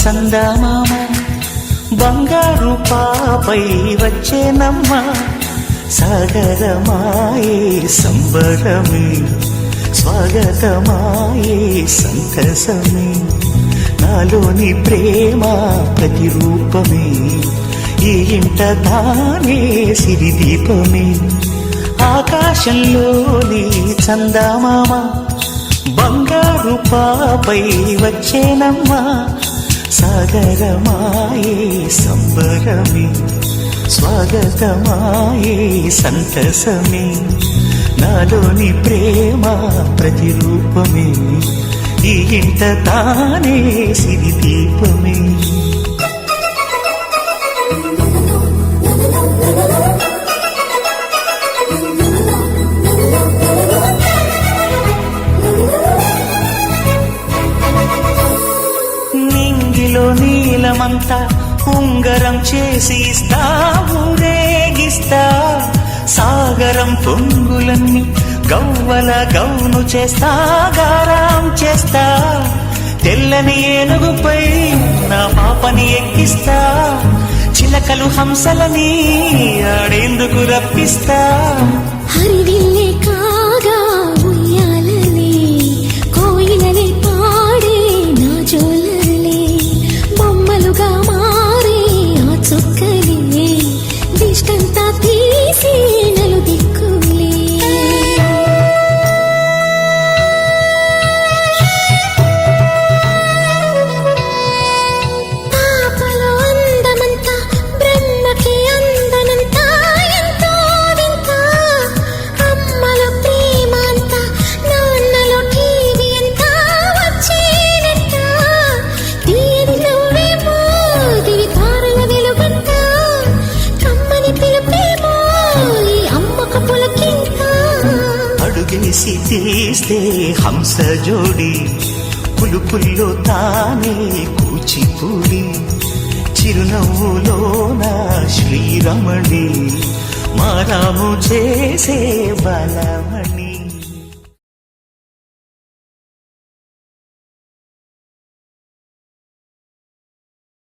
చందమామ బంగారు పాపై వచ్చేనమ్మ సాగరమాయే సంబరమే స్వాగతమాయే సంతసమే నాలోని ప్రేమ ప్రతిరూపమే ఈ ఇంట తానే సిరిదీపమే ఆకాశంలోని చందమామ బంగారు పాపై వచ్చేనమ్మా సాగరమాయే సంబరమే స్వాగతమాయే సంతసమే నాలోని ప్రేమ ప్రతిరూపమే ఈ ఇంట తానే సిరిదీపమే నీలమంతా ఉంగరం చేసి ఇస్తా ఊరేగిస్తా సాగరం పొంగులన్నీ గవ్వల గౌను చేస్తా గారం చేస్తా తెల్లని ఏనుగుపై నా పాపని ఎక్కిస్తా చిలకలు హంసలని ఆడేందుకు రప్పిస్తా హరివిల్లే కాగా ఉయ్యాలలే కోయిలలే పాడే నా జోలలే బొమ్మలుగా మారే ఆ చుక్కలే దిష్టంతా తీసి నలు దిక్కులే పాపలో అందమంతా బ్రహ్మకి అందనంతా ఎంతో వింత అమ్మలో ప్రేమ అంతా నాన్నలో టీవీ అంతా వచ్చేనంత తీయని నవ్వేమో దివి తారల వెలుగంట కమ్మని పిలుపేమో ఈ అమ్మకు పులకింత అడుగేసి తీస్తే హంస జోడి పులుపుల్లో తానే కూచిపూడి చిరునవ్వులోన శ్రీరమణి మారాము చేసే బలమణి